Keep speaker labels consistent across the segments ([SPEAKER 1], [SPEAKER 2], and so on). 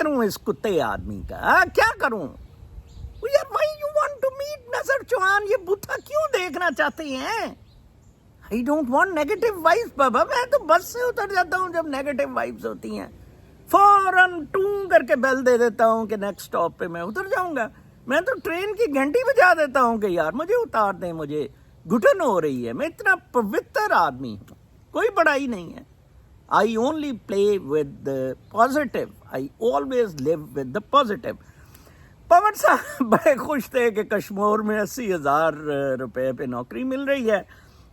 [SPEAKER 1] کروں اس کتے آدمی کا؟ کیا کروں یار؟ why you want to meet نظر چوہان؟ یہ بوتھا کیوں دیکھنا چاہتے ہیں؟ I don't want negative vibes بابا. میں تو بس سے اتر جاتا ہوں جب نیگیٹو وائبس ہوتی ہیں، فوراً ٹوں کر کے بیل دے دیتا ہوں کہ نیکسٹ اسٹاپ پہ میں اتر جاؤں گا. میں تو ٹرین کی گھنٹی بجا دیتا ہوں کہ یار مجھے اتار دیں، مجھے گھٹن ہو رہی ہے. میں اتنا پوتر آدمی ہوں، کوئی بڑائی نہیں ہے. I only play with the positive. I always live with the positive. پون صاحب بڑے خوش تھے کہ کشمور میں 80,000 روپے پہ نوکری مل رہی ہے.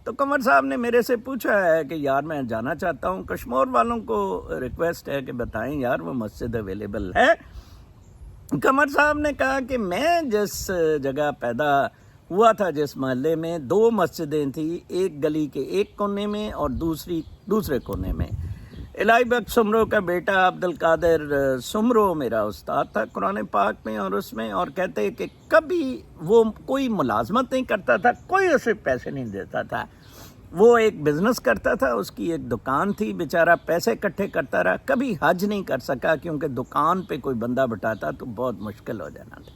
[SPEAKER 1] تو قمر صاحب نے میرے سے پوچھا ہے کہ یار میں جانا چاہتا ہوں. کشمور والوں کو ریکویسٹ ہے کہ بتائیں یار وہ مسجد اویلیبل ہے. قمر صاحب نے کہا کہ میں جس جگہ پیدا ہوا تھا، جس محلے میں 2 مسجدیں تھیں، ایک گلی کے ایک کونے میں اور دوسرے کونے میں. الہی بخش سمرو کا بیٹا عبد القادر سمرو میرا استاد تھا قرآن پاک میں اور اس میں، اور کہتے کہ کبھی وہ کوئی ملازمت نہیں کرتا تھا، کوئی اسے پیسے نہیں دیتا تھا. وہ ایک بزنس کرتا تھا، اس کی ایک دکان تھی، بیچارہ پیسے اکٹھے کرتا رہا، کبھی حج نہیں کر سکا کیونکہ دکان پہ کوئی بندہ بٹاتا تو بہت مشکل ہو جانا تھا.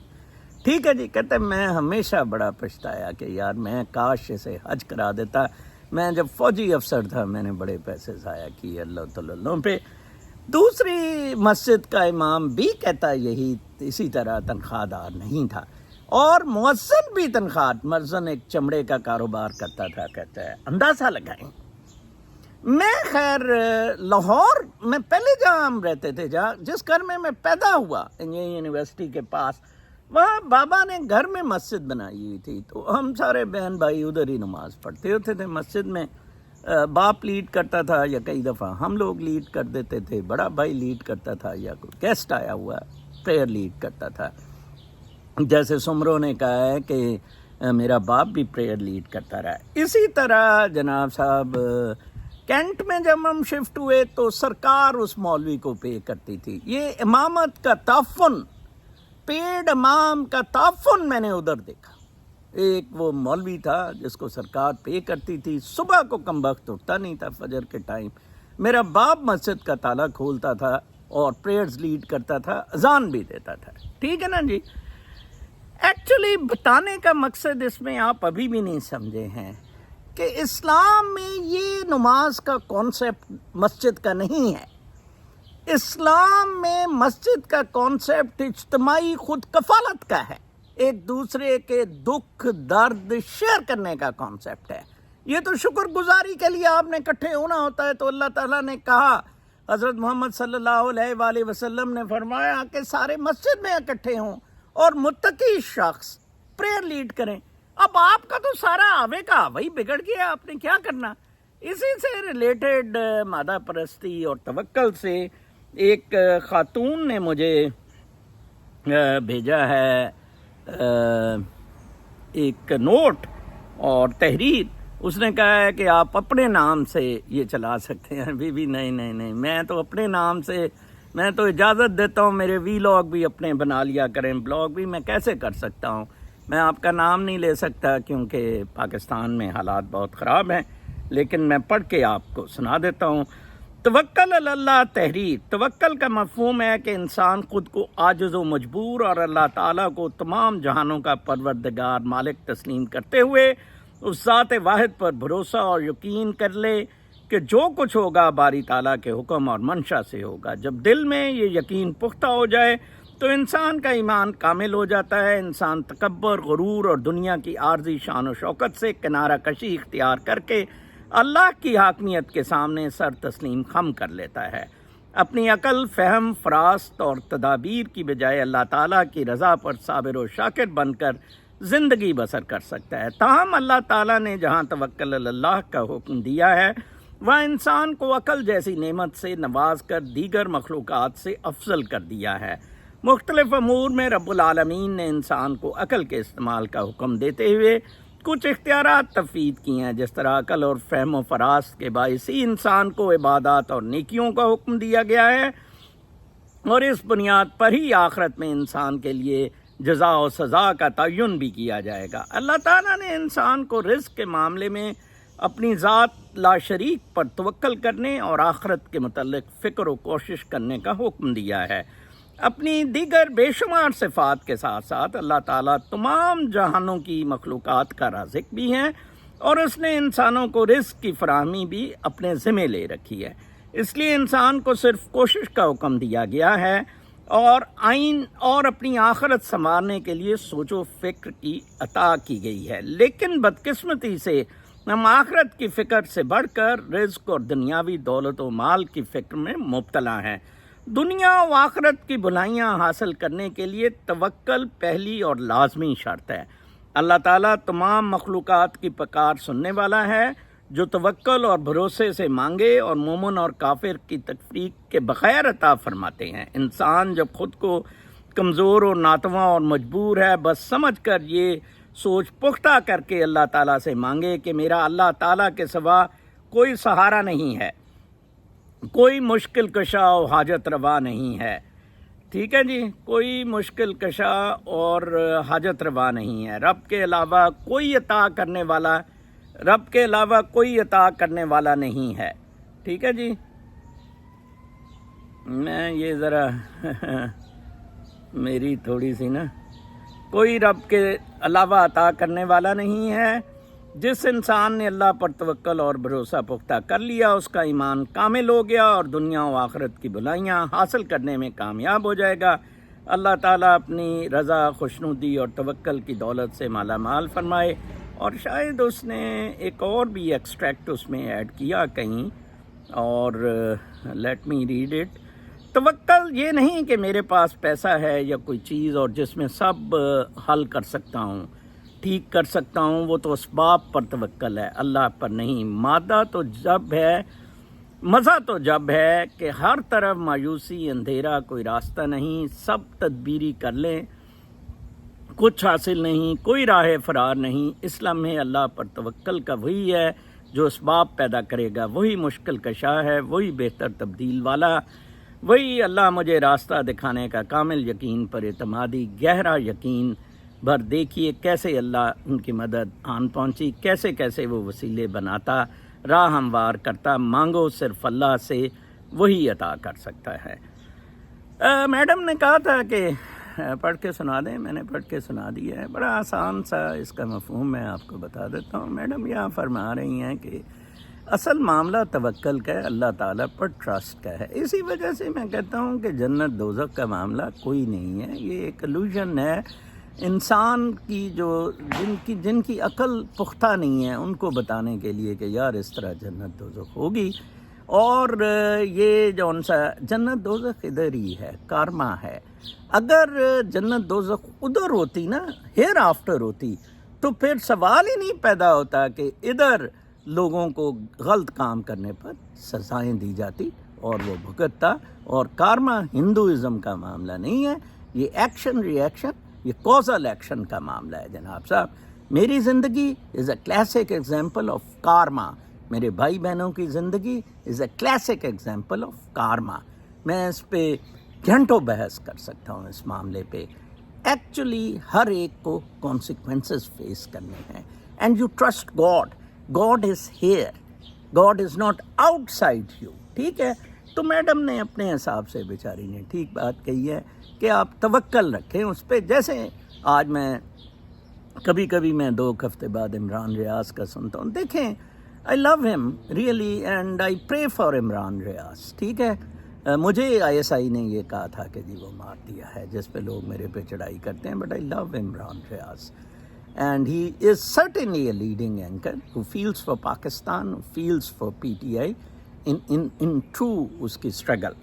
[SPEAKER 1] ٹھیک ہے جی. کہتے میں ہمیشہ بڑا پچھتایا کہ یار میں کاش اسے حج کرا دیتا. میں جب فوجی افسر تھا میں نے بڑے پیسے ضائع کیے اللہ تعالیٰ پہ. دوسری مسجد کا امام بھی کہتا یہی، اسی طرح تنخواہ دار نہیں تھا، اور مؤذن بھی تنخواہ، مؤذن ایک چمڑے کا کاروبار کرتا تھا. کہتا ہے اندازہ لگائیں. میں خیر لاہور میں پہلے جہاں ہم رہتے تھے، جس گھر میں میں پیدا ہوا یونیورسٹی کے پاس، وہاں بابا نے گھر میں مسجد بنائی ہوئی تھی. تو ہم سارے بہن بھائی ادھر ہی نماز پڑھتے ہوتے تھے مسجد میں. باپ لیڈ کرتا تھا یا کئی دفعہ ہم لوگ لیڈ کر دیتے تھے، بڑا بھائی لیڈ کرتا تھا یا کوئی گیسٹ آیا ہوا پریئر لیڈ کرتا تھا. جیسے سمرو نے کہا ہے کہ میرا باپ بھی پریئر لیڈ کرتا رہا. اسی طرح جناب صاحب کینٹ میں جب ہم شفٹ ہوئے تو سرکار اس مولوی کو پے کرتی تھی. یہ امامت کا تعفن، پیڈ امام کا تعفن میں نے ادھر دیکھا. ایک وہ مولوی تھا جس کو سرکار پے کرتی تھی، صبح کو کم وقت اٹھتا نہیں تھا فجر کے ٹائم. میرا باپ مسجد کا تالا کھولتا تھا اور پریئرز لیڈ کرتا تھا، اذان بھی دیتا تھا. ٹھیک ہے نا جی. ایکچولی بتانے کا مقصد اس میں آپ ابھی بھی نہیں سمجھے ہیں کہ اسلام میں یہ نماز کا کانسیپٹ مسجد کا نہیں ہے. اسلام میں مسجد کا کانسیپٹ اجتماعی خود کفالت کا ہے، ایک دوسرے کے دکھ درد شیئر کرنے کا کانسیپٹ ہے. یہ تو شکر گزاری کے لیے آپ نے اکٹھے ہونا ہوتا ہے. تو اللہ تعالیٰ نے کہا، حضرت محمد صلی اللہ علیہ وآلہ وسلم نے فرمایا کہ سارے مسجد میں اکٹھے ہوں اور متقی شخص پریئر لیڈ کریں. اب آپ کا تو سارا آوے کا آوے ہی بگڑ گیا، آپ نے کیا کرنا. اسی سے ریلیٹڈ مادہ پرستی اور توکل سے ایک خاتون نے مجھے بھیجا ہے ایک نوٹ اور تحریر. اس نے کہا ہے کہ آپ اپنے نام سے یہ چلا سکتے ہیں. بھی نہیں، میں تو اپنے نام سے، میں تو اجازت دیتا ہوں میرے وی لاگ بھی اپنے بنا لیا کریں، بلاگ بھی میں کیسے کر سکتا ہوں. میں آپ کا نام نہیں لے سکتا کیونکہ پاکستان میں حالات بہت خراب ہیں، لیکن میں پڑھ کے آپ کو سنا دیتا ہوں. توکل علی اللہ تحریر. توکل کا مفہوم ہے کہ انسان خود کو عاجز و مجبور اور اللہ تعالیٰ کو تمام جہانوں کا پروردگار مالک تسلیم کرتے ہوئے اس ذات واحد پر بھروسہ اور یقین کر لے کہ جو کچھ ہوگا باری تعالیٰ کے حکم اور منشا سے ہوگا. جب دل میں یہ یقین پختہ ہو جائے تو انسان کا ایمان کامل ہو جاتا ہے. انسان تکبر، غرور اور دنیا کی عارضی شان و شوکت سے کنارہ کشی اختیار کر کے اللہ کی حاکمیت کے سامنے سر تسلیم خم کر لیتا ہے. اپنی عقل، فہم، فراست اور تدابیر کی بجائے اللہ تعالیٰ کی رضا پر صابر و شاکر بن کر زندگی بسر کر سکتا ہے. تاہم اللہ تعالیٰ نے جہاں توکل علی اللہ کا حکم دیا ہے وہاں انسان کو عقل جیسی نعمت سے نواز کر دیگر مخلوقات سے افضل کر دیا ہے. مختلف امور میں رب العالمین نے انسان کو عقل کے استعمال کا حکم دیتے ہوئے کچھ اختیارات تفویض کی ہیں. جس طرح عقل اور فہم و فراست کے باعث ہی انسان کو عبادات اور نیکیوں کا حکم دیا گیا ہے، اور اس بنیاد پر ہی آخرت میں انسان کے لیے جزا و سزا کا تعین بھی کیا جائے گا. اللہ تعالیٰ نے انسان کو رزق کے معاملے میں اپنی ذات لا شریک پر توکل کرنے اور آخرت کے متعلق فکر و کوشش کرنے کا حکم دیا ہے. اپنی دیگر بے شمار صفات کے ساتھ ساتھ اللہ تعالیٰ تمام جہانوں کی مخلوقات کا رازق بھی ہیں، اور اس نے انسانوں کو رزق کی فراہمی بھی اپنے ذمہ لے رکھی ہے۔ اس لیے انسان کو صرف کوشش کا حکم دیا گیا ہے اور آئین اور اپنی آخرت سنوارنے کے لیے سوچ و فکر کی عطا کی گئی ہے، لیکن بدقسمتی سے ہم آخرت کی فکر سے بڑھ کر رزق اور دنیاوی دولت و مال کی فکر میں مبتلا ہیں۔ دنیا و آخرت کی بھلائیاں حاصل کرنے کے لیے توکل پہلی اور لازمی شرط ہے۔ اللہ تعالیٰ تمام مخلوقات کی پکار سننے والا ہے، جو توکل اور بھروسے سے مانگے اور مومن اور کافر کی تفریق کے بغیر عطا فرماتے ہیں۔ انسان جب خود کو کمزور اور ناتواں اور مجبور ہے، بس سمجھ کر یہ سوچ پختہ کر کے اللہ تعالیٰ سے مانگے کہ میرا اللہ تعالیٰ کے سوا کوئی سہارا نہیں ہے، کوئی مشکل کشا و حاجت روا نہیں ہے۔ ٹھیک ہے جی، کوئی مشکل کشا اور حاجت روا نہیں ہے۔ رب کے علاوہ کوئی عطا کرنے والا نہیں ہے۔ ٹھیک ہے جی، میں یہ ذرا میری تھوڑی سی نا، کوئی رب کے علاوہ عطا کرنے والا نہیں ہے۔ جس انسان نے اللہ پر توکل اور بھروسہ پختہ کر لیا، اس کا ایمان کامل ہو گیا اور دنیا و آخرت کی بھلائیاں حاصل کرنے میں کامیاب ہو جائے گا۔ اللہ تعالیٰ اپنی رضا، خوشنودی اور توکل کی دولت سے مالا مال فرمائے۔ اور شاید اس نے ایک اور بھی ایکسٹریکٹ اس میں ایڈ کیا کہیں، اور لیٹ می ریڈ اٹ۔ توکل یہ نہیں کہ میرے پاس پیسہ ہے یا کوئی چیز اور جس میں سب حل کر سکتا ہوں، ٹھیک کر سکتا ہوں، وہ تو اسباب پر توکل ہے، اللہ پر نہیں۔ مزہ تو جب ہے کہ ہر طرف مایوسی، اندھیرا، کوئی راستہ نہیں، سب تدبیری کر لیں، کچھ حاصل نہیں، کوئی راہ فرار نہیں۔ اس لمحے اللہ پر توکل کا وہی ہے جو اسباب پیدا کرے گا، وہی مشکل کشا ہے، وہی بہتر تبدیل والا، وہی اللہ مجھے راستہ دکھانے کا کامل یقین پر اعتمادی، گہرا یقین بھر دیکھیے کیسے اللہ ان کی مدد آن پہنچی، کیسے کیسے وہ وسیلے بناتا، راہ ہموار کرتا۔ مانگو صرف اللہ سے، وہی عطا کر سکتا ہے۔ میڈم نے کہا تھا کہ پڑھ کے سنا دیں، میں نے پڑھ کے سنا دیا ہے۔ بڑا آسان سا اس کا مفہوم میں آپ کو بتا دیتا ہوں۔ میڈم یہاں فرما رہی ہیں کہ اصل معاملہ توکل کا ہے، اللہ تعالیٰ پر ٹرسٹ کا ہے۔ اسی وجہ سے میں کہتا ہوں کہ جنت دوزخ کا معاملہ کوئی نہیں ہے، یہ ایک الوژن ہے انسان کی، جن کی عقل پختہ نہیں ہے ان کو بتانے کے لیے کہ یار اس طرح جنت دوزخ ہوگی۔ اور یہ جون سا جنت دوزخ ادھر ہی ہے، کارما ہے۔ اگر جنت دوزخ ادھر ہوتی نا، ہیر آفٹر ہوتی، تو پھر سوال ہی نہیں پیدا ہوتا کہ ادھر لوگوں کو غلط کام کرنے پر سزائیں دی جاتی اور وہ بھگتتا۔ اور کارما ہندوازم کا معاملہ نہیں ہے، یہ ایکشن ری ایکشن، یہ کوزل ایکشن کا معاملہ ہے جناب صاحب۔ میری زندگی is a classic example of karma, میرے بھائی بہنوں کی زندگی is a classic example of karma. میں اس پہ گھنٹوں بحث کر سکتا ہوں اس معاملے پہ۔ ایکچولی ہر ایک کو کانسیکوینسز فیس کرنے ہیں، and you trust God, God is here, God is not out side you. ٹھیک ہے، تو میڈم نے اپنے حساب سے بیچاری نے ٹھیک بات کہی ہے کہ آپ توکل رکھیں اس پہ۔ جیسے آج میں کبھی میں 2 ہفتے بعد عمران ریاض کا سنتا ہوں، دیکھیں I love him really and I pray for Imran ریاض۔ ٹھیک ہے، مجھے ISI نے یہ کہا تھا کہ جی وہ مار دیا ہے، جس پہ لوگ میرے پہ چڑھائی کرتے ہیں، but I love Imran Riaz and he is certainly a leading anchor who feels for Pakistan, who feels for PTI in true اس کی struggle۔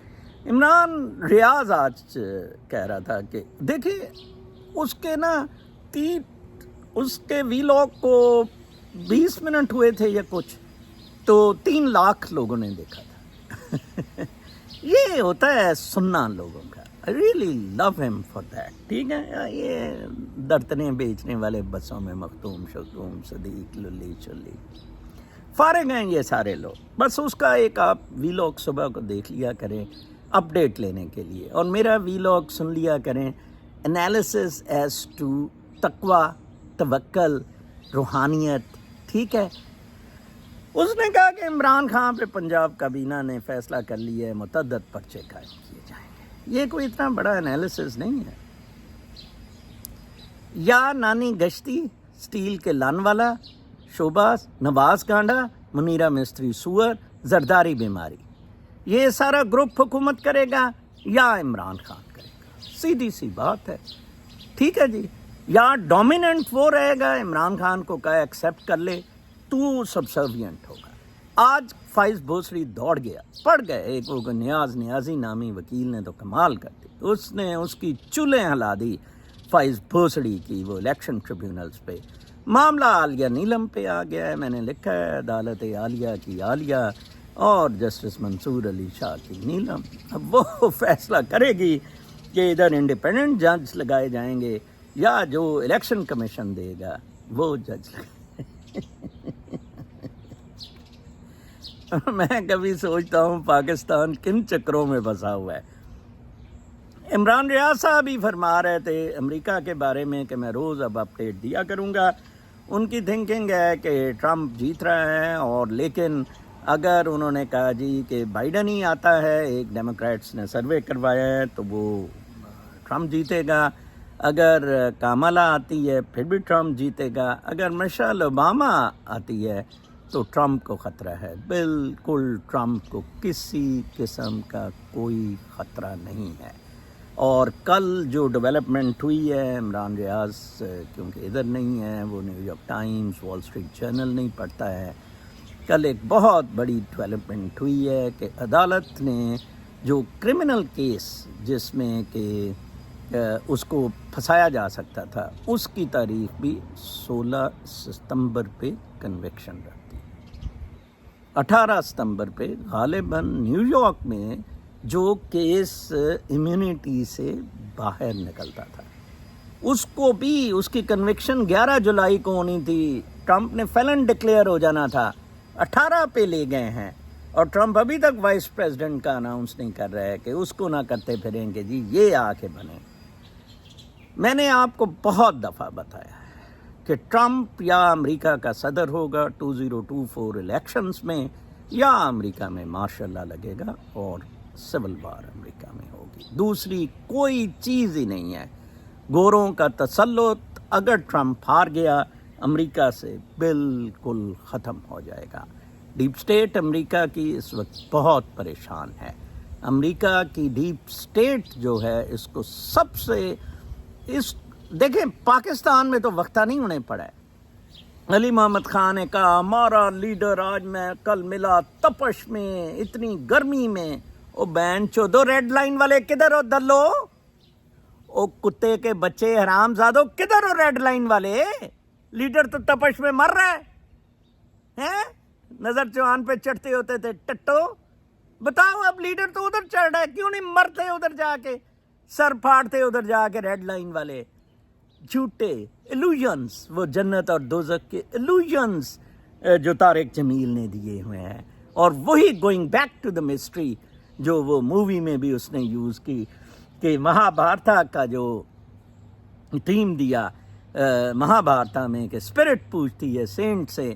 [SPEAKER 1] عمران ریاض آج کہہ رہا تھا کہ دیکھیں اس کے نا اس کے ویلاگ کو 20 منٹ ہوئے تھے یا کچھ، تو 3 لاکھ لوگوں نے دیکھا تھا۔ یہ ہوتا ہے سننا لوگوں کا۔ I really love him for that۔ ٹھیک ہے، یہ درتنے بیچنے والے بسوں میں مختوم شختوم صدیق للی چلی فارغ ہیں یہ سارے لوگ، بس اس کا ایک آپ ویلاگ صبح کو دیکھ لیا کریں اپڈیٹ لینے کے لیے، اور میرا ویلاگ سن لیا کریں، انالیسس ایز ٹو تقوی، توکل، روحانیت۔ ٹھیک ہے، اس نے کہا کہ عمران خان پہ پنجاب کابینہ نے فیصلہ کر لیا ہے متعدد پرچے قائم کیے جائیں گے۔ یہ کوئی اتنا بڑا انالیسس نہیں ہے. یا نانی گشتی، سٹیل کے لان والا، شوباز، نواز گانڈا، منیرہ مستری سور، زرداری بیماری، یہ سارا گروپ حکومت کرے گا یا عمران خان کرے گا؟ سیدھی سی بات ہے. ٹھیک ہے جی، یا ڈومیننٹ وہ رہے گا، عمران خان کو کہا ایکسیپٹ کر لے، تو سبسروینٹ ہوگا. آج فائز بھوسڑی دوڑ گیا، پڑ گئے. ایک وہ نیازی نامی وکیل نے تو کمال کر دی، اس نے اس کی چولیں ہلا دی فائز بھوسڑی کی وہ الیکشن ٹریبیونلز پہ. معاملہ عالیہ نیلم پہ آ گیا ہے. میں نے لکھا ہے عدالت عالیہ کی عالیہ اور جسٹس منصور علی شاہ کی نیلم. اب وہ فیصلہ کرے گی کہ ادھر انڈیپینڈنٹ جج لگائے جائیں گے یا جو الیکشن کمیشن دے گا وہ جج لگائے. میں کبھی سوچتا ہوں پاکستان کن چکروں میں پھنسا ہوا ہے. عمران ریاض صاحب ہی فرما رہے تھے امریکہ کے بارے میں کہ میں روز اب اپڈیٹ دیا کروں گا. ان کی تھنکنگ ہے کہ ٹرمپ جیت رہا ہے، اور لیکن اگر انہوں نے کہا جی کہ بائیڈن ہی آتا ہے، ایک ڈیموکریٹس نے سروے کروایا ہے، تو وہ ٹرمپ جیتے گا. اگر کاملا آتی ہے پھر بھی ٹرمپ جیتے گا. اگر مشیل اوباما آتی ہے تو ٹرمپ کو خطرہ ہے. بالکل ٹرمپ کو کسی قسم کا کوئی خطرہ نہیں ہے. اور کل جو ڈیولپمنٹ ہوئی ہے، عمران ریاض کیونکہ ادھر نہیں ہے، وہ New York Times, Wall Street Journal نہیں پڑھتا ہے. کل ایک بہت بڑی ڈیولپمنٹ ہوئی ہے کہ عدالت نے جو کرمنل کیس جس میں کہ اس کو پھنسایا جا سکتا تھا، اس کی تاریخ بھی 16 ستمبر پہ کنوکشن رکھتی. 18 ستمبر پہ غالباً نیو یارک میں جو کیس امیونٹی سے باہر نکلتا تھا، اس کو بھی اس کی کنوکشن 11 جولائی کو ہونی تھی. ٹرمپ نے فیلن ڈکلیئر ہو جانا تھا. 18 پہ لے گئے ہیں، اور ٹرمپ ابھی تک وائس پریزیڈنٹ کا اناؤنس نہیں کر رہا ہے کہ اس کو نہ کرتے پھریں کہ جی یہ آ کے بنے. میں نے آپ کو بہت دفعہ بتایا ہے کہ ٹرمپ یا امریکہ کا صدر ہوگا 2024 الیکشنز میں، یا امریکہ میں مارشل لا لگے گا اور سول وار امریکہ میں ہوگی. دوسری کوئی چیز ہی نہیں ہے. گوروں کا تسلط اگر ٹرمپ ہار گیا امریکہ سے بالکل ختم ہو جائے گا. ڈیپ اسٹیٹ امریکہ کی اس وقت بہت پریشان ہے. امریکہ کی ڈیپ اسٹیٹ جو ہے اس کو سب سے دیکھیں پاکستان میں تو وقتہ نہیں ہونے پڑا ہے. علی محمد خان نے کہا ہمارا لیڈر آج میں کل ملا تپش میں اتنی گرمی میں. او بین چودو ریڈ لائن والے کدھر ہو دلو؟ او کتے کے بچے حرام زادو کدھر ہو ریڈ لائن والے؟ لیڈر تو تپش میں مر رہا ہے. نظر چوہان پہ چڑھتے ہوتے تھے ٹٹو. بتاؤ اب لیڈر تو ادھر چڑھ رہا ہے، کیوں نہیں مرتے ادھر جا کے، سر پھاڑتے ادھر جا کے ریڈ لائن والے؟ جھوٹے ایلوژنس، وہ جنت اور دوزخ کے ایلوژنس جو طارق جمیل نے دیے ہوئے ہیں. اور وہی going back to the mystery جو وہ مووی میں بھی اس نے یوز کی کہ مہا بھارتا کا جو تھیم دیا مہا بھارتا میں کہ اسپرٹ پوچھتی ہے سینٹ سے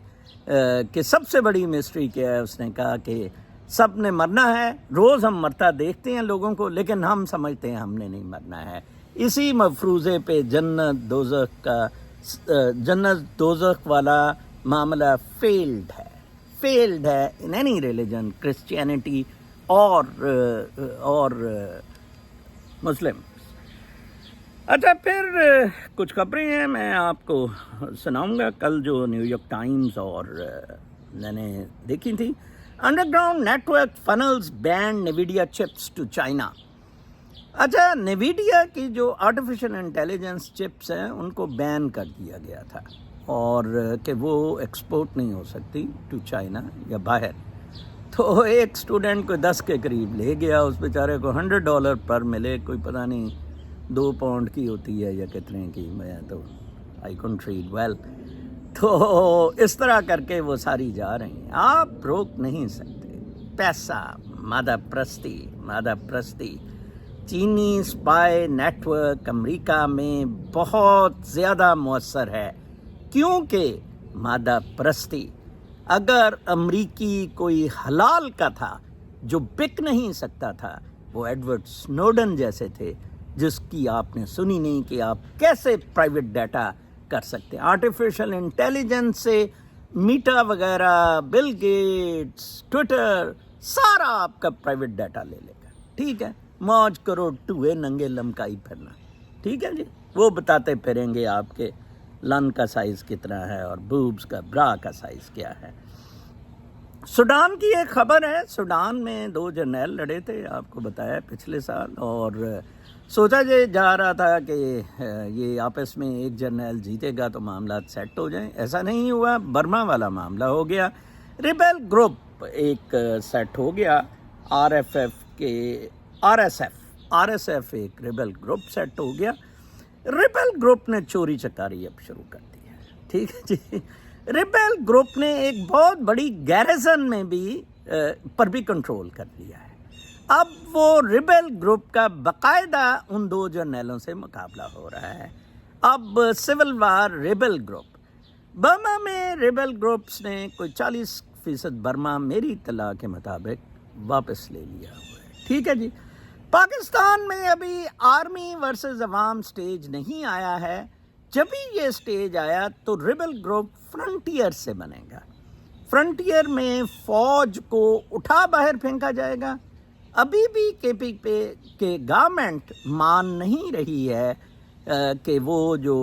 [SPEAKER 1] کہ سب سے بڑی مسٹری کیا ہے. اس نے کہا کہ سب نے مرنا ہے، روز ہم مرتا دیکھتے ہیں لوگوں کو، لیکن ہم سمجھتے ہیں ہم نے نہیں مرنا ہے. اسی مفروضے پہ جنت دوزخ والا معاملہ فیلڈ ہے ان اینی ریلیجن، کرسچینٹی اور مسلم. اچھا پھر کچھ خبریں ہیں میں آپ کو سناؤں گا. کل جو نیو یارک ٹائمز اور میں نے دیکھی تھی، underground network funnels banned Nvidia chips to China. اچھا نیویڈیا کی جو آرٹیفیشل انٹیلیجنس چپس ہیں ان کو بین کر دیا گیا تھا، اور کہ وہ ایکسپورٹ نہیں ہو سکتی ٹو چائنا یا باہر. تو ایک اسٹوڈنٹ کو 10 کے قریب لے گیا، اس بیچارے کو $100 پر ملے، کوئی پتہ نہیں 2 پاؤنڈ کی ہوتی ہے یا کتنے کی، میں تو آئی کونٹ ریڈ ویل. تو اس طرح کر کے وہ ساری جا رہی ہیں. آپ روک نہیں سکتے. پیسہ، مادہ پرستی. چینی اسپائی نیٹ ورک امریکہ میں بہت زیادہ مؤثر ہے، کیونکہ مادہ پرستی. اگر امریکی کوئی حلال کا تھا جو بک نہیں سکتا تھا، وہ ایڈورڈ سنوڈن جیسے تھے جس کی آپ نے سنی نہیں کہ آپ کیسے پرائیویٹ ڈیٹا کر سکتے ہیں. آرٹیفیشل انٹیلیجنس سے میٹا وغیرہ، بل گیٹس، ٹویٹر، سارا آپ کا پرائیویٹ ڈیٹا لے لے گا. ٹھیک ہے، موج کرو ٹوئے ننگے لمکائی پھرنا. ٹھیک ہے جی، وہ بتاتے پھریں گے آپ کے لن کا سائز کتنا ہے اور بوبس کا، برا کا سائز کیا ہے. سوڈان کی ایک خبر ہے. سوڈان میں 2 جرنیل لڑے تھے، آپ کو بتایا پچھلے سال، اور سوچا جا رہا تھا کہ یہ آپس میں ایک جرنیل جیتے گا تو معاملات سیٹ ہو جائیں. ایسا نہیں ہوا. برما والا معاملہ ہو گیا. ریبل گروپ ایک سیٹ ہو گیا. آر ایس ایف ایک ریبل گروپ سیٹ ہو گیا. ریبل گروپ نے چوری چکاری اب شروع کر دی ہے. ٹھیک ہے جی. ریبل گروپ نے ایک بہت بڑی گیریزن میں بھی پر بھی کنٹرول کر لیا ہے. اب وہ ریبل گروپ کا باقاعدہ ان 2 جرنیلوں سے مقابلہ ہو رہا ہے. اب civil war rebel group. Burma میں ریبل گروپس نے کوئی 40% برما میری اطلاع کے مطابق واپس لے لیا ہوا ہے. ٹھیک ہے جی. پاکستان میں ابھی آرمی ورسز عوام سٹیج نہیں آیا ہے. جب بھی یہ سٹیج آیا تو ریبل گروپ فرنٹیئر سے بنے گا. فرنٹیئر میں فوج کو اٹھا باہر پھینکا جائے گا. ابھی بھی کے پی کے گورنمنٹ مان نہیں رہی ہے کہ وہ جو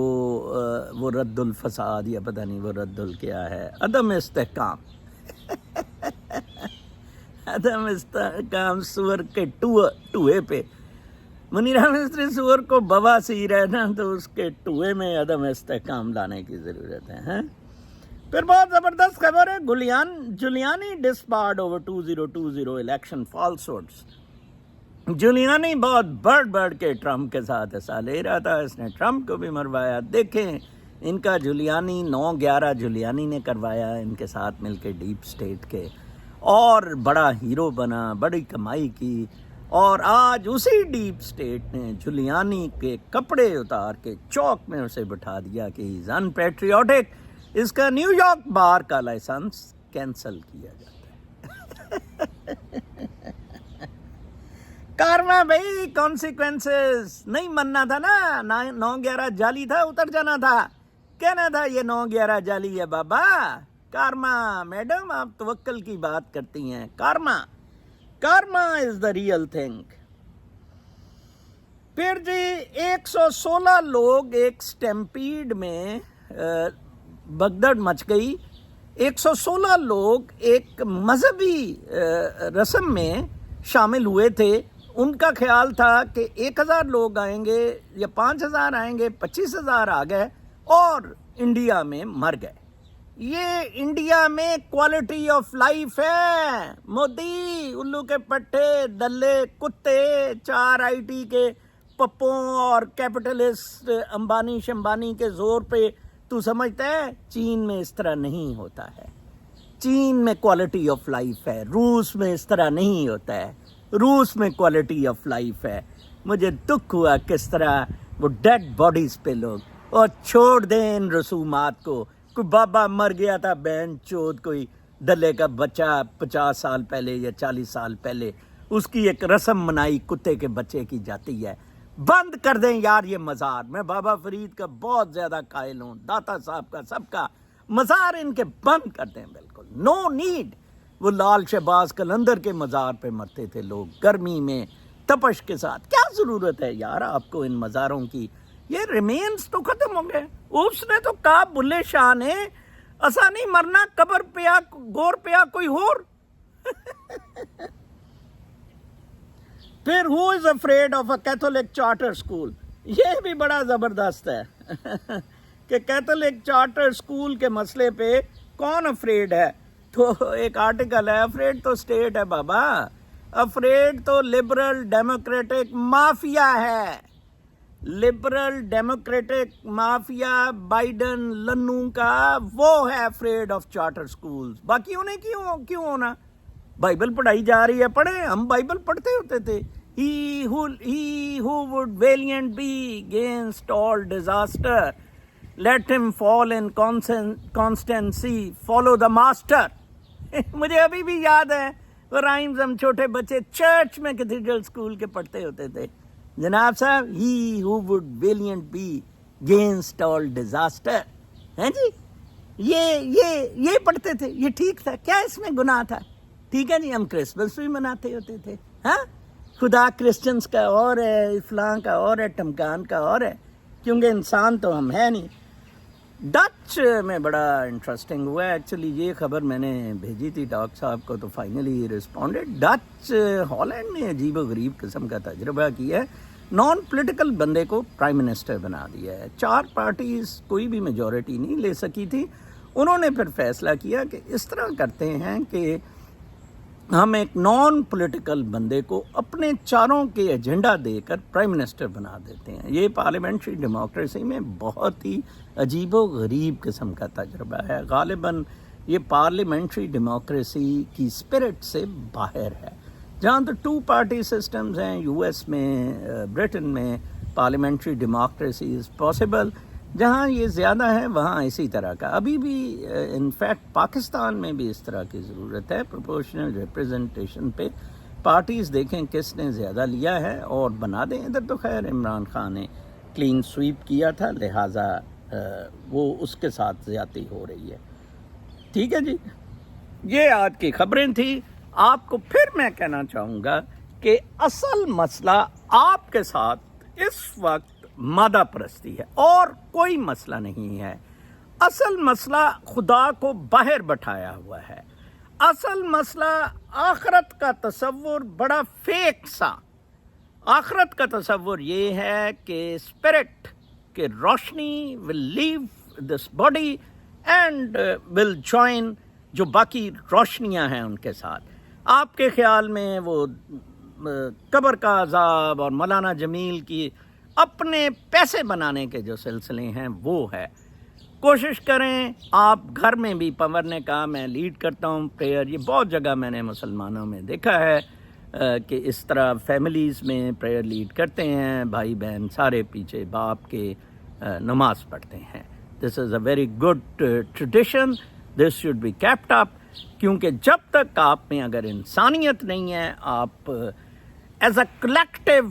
[SPEAKER 1] وہ رد الفساد یا پتہ نہیں وہ رد کیا ہے، عدم استحکام عدم استحکام سور کے ٹوئے پہ. منیرا مستری سور کو بواسیر ہے نا، تو اس کے ٹوئے میں عدم استحکام لانے کی ضرورت ہے. پھر بہت زبردست خبر ہے. جولیانی ڈسبارڈ اوور 2020 الیکشن فالسوڈز. جولیانی بہت بڑھ کے ٹرمپ کے ساتھ حصہ لے رہا تھا. اس نے ٹرمپ کو بھی مروایا. دیکھیں ان کا جولیانی 9/11 جولیانی نے کروایا ان کے ساتھ مل کے ڈیپ سٹیٹ کے، اور بڑا ہیرو بنا، بڑی کمائی کی. اور آج اسی ڈیپ سٹیٹ نے جولیانی کے کپڑے اتار کے چوک میں اسے بٹھا دیا کہ ہی ان پیٹریوٹک. اس کا نیو یارک بار کا لائسنس کینسل کیا جاتا ہے. کارما بھائی، کانسیکوینسز نہیں مننا تھا نا. 9/11 جعلی تھا، اتر جانا تھا، کہنا تھا یہ 9/11 جعلی ہے بابا. کارما میڈم، آپ توکل کی بات کرتی ہیں. کارما از دا ریئل تھنگ. پھر جی 116 لوگ ایک سٹیمپیڈ میں بگدڑ مچ گئی. 116 لوگ ایک مذہبی رسم میں شامل ہوئے تھے. ان کا خیال تھا کہ 1000 لوگ آئیں گے یا 5000 آئیں گے، 25,000 آ گئے اور انڈیا میں مر گئے. یہ انڈیا میں کوالٹی آف لائف ہے. مودی الو کے پٹھے دلے کتے 4 IT کے پپوں اور کیپٹلسٹ امبانی شمبانی کے زور پہ تو سمجھتا ہے چین میں اس طرح نہیں ہوتا ہے. چین میں کوالٹی آف لائف ہے. روس میں اس طرح نہیں ہوتا ہے. روس میں کوالٹی آف لائف ہے. مجھے دکھ ہوا کس طرح وہ ڈیڈ باڈیز پہ لوگ، اور چھوڑ دیں ان رسومات کو. کوئی بابا مر گیا تھا بہن چود، کوئی دلے کا بچہ 50 سال پہلے یا 40 سال پہلے، اس کی ایک رسم منائی کتے کے بچے کی جاتی ہے. بند کر دیں یار یہ مزار. میں بابا فرید کا بہت زیادہ قائل ہوں، داتا صاحب کا، سب کا. مزار ان کے بند کر دیں بالکل. No need. وہ لال شہباز قلندر کے مزار پہ مرتے تھے لوگ گرمی میں تپش کے ساتھ. کیا ضرورت ہے یار آپ کو ان مزاروں کی؟ یہ ریمینز تو ختم ہو گئے. اس نے تو کہا بلے شاہ نے، اسا نہیں مرنا، قبر پیا گور پیا کوئی ہور. پھر who is afraid of a Catholic charter school. یہ بھی بڑا زبردست ہے کہ کیتھولک چارٹر اسکول کے مسئلے پہ کون افریڈ ہے. تو ایک آرٹیکل ہے، افریڈ تو اسٹیٹ ہے بابا. افریڈ تو لبرل ڈیموکریٹک مافیا ہے. لبرل ڈیموکریٹک مافیا بائیڈن لنو کا، وہ ہے افریڈ آف چارٹر اسکولز. باقی انہیں کیوں ہونا؟ بائبل پڑھائی جا رہی ہے، پڑھیں. ہم بائبل پڑھتے ہوتے تھے. He who would valiant be against all disaster, let him fall in constancy, follow the master. مجھے ابھی بھی یاد ہے وہ رائمز ہم چھوٹے بچے چرچ میں کیتھیڈرل اسکول کے پڑھتے ہوتے تھے. جناب صاحب, he who would valiant be gainst all disaster, ہیں جی, یہ پڑھتے تھے. یہ ٹھیک تھا, کیا اس میں گناہ تھا؟ ٹھیک ہے جی, ہم کرسمس بھی مناتے ہوتے تھے. ہاں, خدا کرسچنس کا اور ہے, فلاں کا اور ہے, ٹمکان کا اور ہے, کیونکہ انسان تو ہم ہے نہیں. ڈچ میں بڑا انٹرسٹنگ ہوا ہے ایکچولی. یہ خبر میں نے بھیجی تھی ڈاکٹر صاحب کو, تو فائنلی رسپونڈیڈ. ڈچ ہالینڈ نے عجیب و غریب قسم کا تجربہ کیا ہے. نان پولیٹیکل بندے کو پرائم منسٹر بنا دیا ہے. 4 پارٹیز کوئی بھی میجورٹی نہیں لے سکی تھی. انہوں نے پھر فیصلہ کیا کہ اس طرح کرتے ہیں کہ ہم ایک نان پولیٹیکل بندے کو اپنے چاروں کے ایجنڈا دے کر پرائم منسٹر بنا دیتے ہیں. یہ پارلیمنٹری ڈیموکریسی میں بہت ہی عجیب و غریب قسم کا تجربہ ہے. غالباً یہ پارلیمنٹری ڈیموکریسی کی اسپرٹ سے باہر ہے. جہاں تو 2 پارٹی سسٹمز ہیں, یو ایس میں, برٹن میں پارلیمنٹری ڈیموکریسی از پاسبل. جہاں یہ زیادہ ہے وہاں اسی طرح کا ابھی بھی انفیکٹ پاکستان میں بھی اس طرح کی ضرورت ہے. پروپورشنل ریپرزنٹیشن پہ پارٹیز دیکھیں کس نے زیادہ لیا ہے اور بنا دیں. ادھر تو خیر عمران خان نے کلین سویپ کیا تھا, لہٰذا وہ اس کے ساتھ زیادتی ہو رہی ہے. ٹھیک ہے جی, یہ آج کی خبریں تھیں. آپ کو پھر میں کہنا چاہوں گا کہ اصل مسئلہ آپ کے ساتھ اس وقت مادہ پرستی ہے اور کوئی مسئلہ نہیں ہے. اصل مسئلہ خدا کو باہر بٹھایا ہوا ہے. اصل مسئلہ آخرت کا تصور بڑا فیک سا. آخرت کا تصور یہ ہے کہ اسپرٹ کہ روشنی will leave this body and will join جو باقی روشنیاں ہیں ان کے ساتھ. آپ کے خیال میں وہ قبر کا عذاب اور مولانا جمیل کی اپنے پیسے بنانے کے جو سلسلے ہیں وہ ہے. کوشش کریں آپ گھر میں بھی, پنور نے کہا میں لیڈ کرتا ہوں پریئر. یہ بہت جگہ میں نے مسلمانوں میں دیکھا ہے کہ اس طرح فیملیز میں پریئر لیڈ کرتے ہیں, بھائی بہن سارے پیچھے باپ کے نماز پڑھتے ہیں. This is a very good tradition, this should be kept up. کیونکہ جب تک آپ میں اگر انسانیت نہیں ہے, آپ as a collective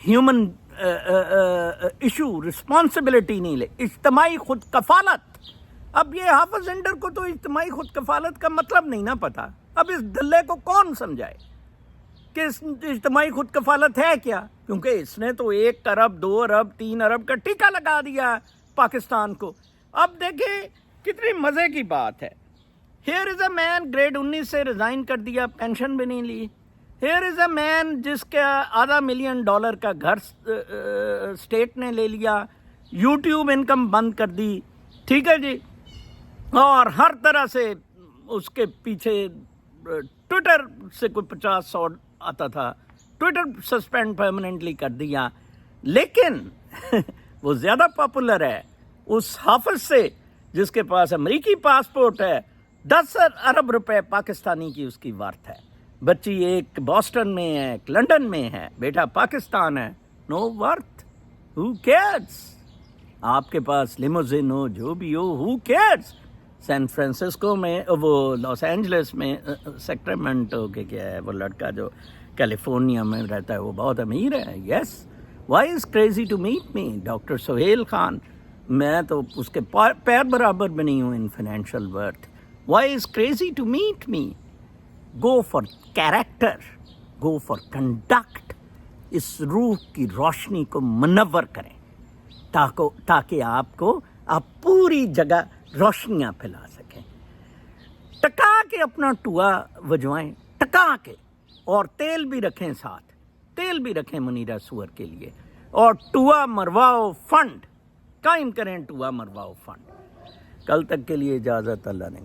[SPEAKER 1] human issue responsibility نہیں لے, اجتماعی خود کفالت. اب یہ حافظ انڈر کو تو اجتماعی خود کفالت کا مطلب نہیں نا پتا. اب اس دلے کو کون سمجھائے کہ اجتماعی خود کفالت ہے کیا, کیونکہ اس نے تو 1 ارب 2 ارب 3 ارب کا ٹیکہ لگا دیا پاکستان کو. اب دیکھیں کتنی مزے کی بات ہے. Here is a main grade 19 سے ریزائن کر دیا, پینشن بھی نہیں لی. ہیئر از اے مین جس کا $500 ملین کا گھر اسٹیٹ نے لے لیا, یوٹیوب انکم بند کر دی. ٹھیک ہے جی, اور ہر طرح سے اس کے پیچھے ٹویٹر سے کوئی 50-100 آتا تھا, ٹویٹر سسپینڈ پرماننٹلی کر دیا. لیکن وہ زیادہ پاپولر ہے اس حافظ سے جس کے پاس امریکی پاسپورٹ ہے. 10 ارب روپے پاکستانی کی اس کی ورتھ ہے. بچی ایک باسٹن میں ہے, ایک لنڈن میں ہے, بیٹا پاکستان ہے. نو ورتھ, ہو کیئرز. آپ کے پاس لیموزین ہو, جو بھی ہو, ہو کیئرز. سین فرانسسکو میں, وہ لاس اینجلس میں سیکرامنٹو کے کیا ہے وہ لڑکا جو کیلیفورنیا میں رہتا ہے, وہ بہت امیر ہے. Yes, why is crazy to meet me doctor Sohail Khan. میں تو اس کے پیر برابر بھی نہیں ہوں in financial worth. Why is crazy to meet me. Go for character, go for conduct. اس روح کی روشنی کو منور کریں تاکہ آپ پوری جگہ روشنیاں پھیلا سکیں. ٹکا کے اپنا ٹوا وجوائیں, ٹکا کے, اور تیل بھی رکھیں ساتھ, تیل بھی رکھیں منیرہ سور کے لیے. اور ٹوا مرواؤ فنڈ قائم کریں, ٹوا مرواؤ فنڈ. کل تک کے لیے اجازت, اللہ نے.